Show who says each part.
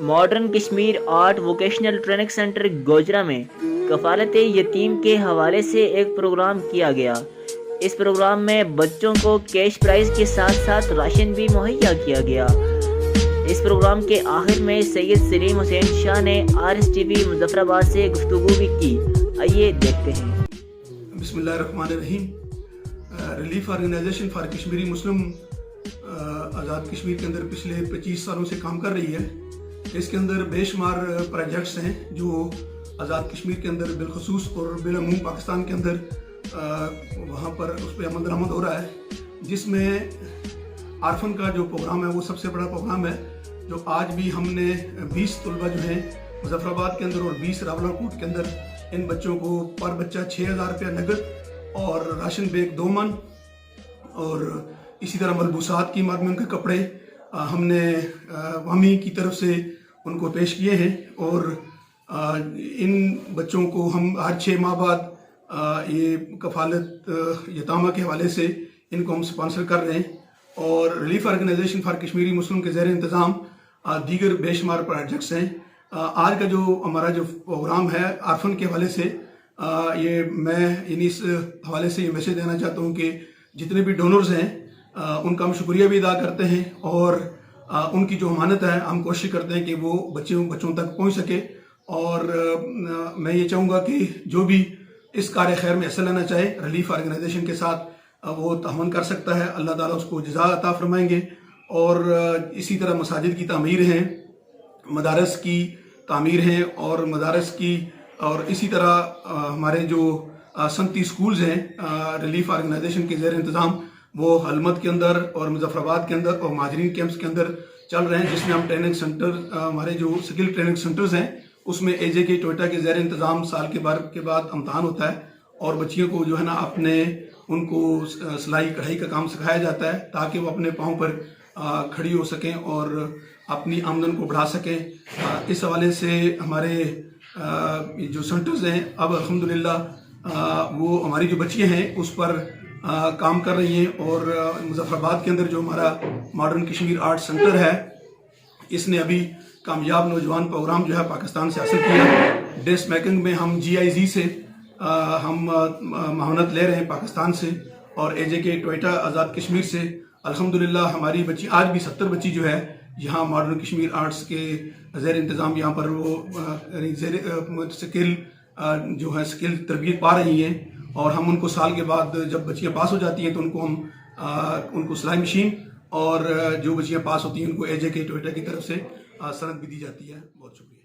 Speaker 1: Modern Kashmir art vocational training centre Gojra میں کفالت یتیم کے حوالے سے ایک پروگرام کیا گیا۔ اس پروگرام میں بچوں کو کیش پرائز کے ساتھ ساتھ راشن بھی مہیا کیا گیا۔ اس پروگرام کے آخر میں سید سلیم حسین شاہ نے RSTV مظفر آباد سے گفتگو بھی کی۔ آئیے دیکھتے ہیں۔
Speaker 2: بسم اللہ الرحمن الرحیم۔ ریلیف آرگنائزیشن فار کشمیری مسلم آزاد کشمیر کے اندر پچھلے 25 سالوں سے کام کر رہی ہے۔ اس کے اندر بے شمار پروجیکٹس ہیں جو آزاد کشمیر کے اندر بالخصوص اور بالعموم پاکستان کے اندر وہاں پر اس پہ عمل درآمد ہو رہا ہے، جس میں عارفن کا جو پروگرام ہے وہ سب سے بڑا پروگرام ہے، جو آج بھی ہم نے 20 طلبہ جو ہیں مظفر آباد کے اندر اور 20 راولکوٹ کے اندر ان بچوں کو پر بچہ 6000 روپیہ نقد اور راشن بیگ 2 من اور اسی طرح ملبوسات کی ان کے کپڑے ہم نے وامی کی طرف سے ان کو پیش کیے ہیں، اور ان بچوں کو ہم ہر 6 ماہ بعد یہ کفالت یتامہ کے حوالے سے ان کو ہم سپانسر کر رہے ہیں، اور ریلیف آرگنائزیشن فار کشمیری مسلم کے زیر انتظام دیگر بے شمار پروجیکٹس ہیں۔ آج کا جو ہمارا جو پروگرام ہے عارفن کے حوالے سے، یہ میں اس حوالے سے یہ میسیج دینا چاہتا ہوں کہ جتنے بھی ڈونرز ہیں ان کا ہم شکریہ بھی ادا کرتے ہیں، اور ان کی جو امانت ہے ہم کوشش کرتے ہیں کہ وہ بچوں تک پہنچ سکے، اور میں یہ چاہوں گا کہ جو بھی اس کار خیر میں حصہ لینا چاہے ریلیف آرگنائزیشن کے ساتھ وہ تعاون کر سکتا ہے۔ اللہ تعالیٰ اس کو جزا عطا فرمائیں گے، اور اسی طرح مساجد کی تعمیر ہیں، مدارس کی تعمیر ہیں، اور مدارس کی، اور اسی طرح ہمارے جو صنعتی سکولز ہیں ریلیف آرگنائزیشن کے زیر انتظام، وہ حلمت کے اندر اور مظفر آباد کے اندر اور مہاجرین کیمپس کے اندر چل رہے ہیں، جس میں ہم ٹریننگ سینٹر ہمارے جو سکل ٹریننگ سینٹرز ہیں اس میں AJK ٹوئٹا کے زیر انتظام سال کے بعد امتحان ہوتا ہے، اور بچیوں کو جو ہے نا ان کو سلائی کڑھائی کا کام سکھایا جاتا ہے تاکہ وہ اپنے پاؤں پر کھڑی ہو سکیں اور اپنی آمدن کو بڑھا سکیں۔ اس حوالے سے ہمارے جو سینٹرز ہیں اب الحمدللہ وہ ہماری جو بچیاں ہیں اس پر کام کر رہی ہیں، اور مظفر آباد کے اندر جو ہمارا ماڈرن کشمیر آرٹ سینٹر ہے اس نے ابھی کامیاب نوجوان پروگرام جو ہے پاکستان سے حاصل کیا۔ ڈریس میکنگ میں ہم GIZ سے ہم معاونت لے رہے ہیں پاکستان سے، اور AJK ٹوئٹا آزاد کشمیر سے الحمدللہ ہماری بچی آج بھی 70 بچی جو ہے یہاں ماڈرن کشمیر آرٹس کے زیر انتظام یہاں پر وہ سکل تربیت پا رہی ہیں، اور ہم ان کو سال کے بعد جب بچیاں پاس ہو جاتی ہیں تو ان کو سلائی مشین، اور جو بچیاں پاس ہوتی ہیں ان کو AJK ٹوئٹا کی طرف سے سند بھی دی جاتی ہے۔ بہت شکریہ۔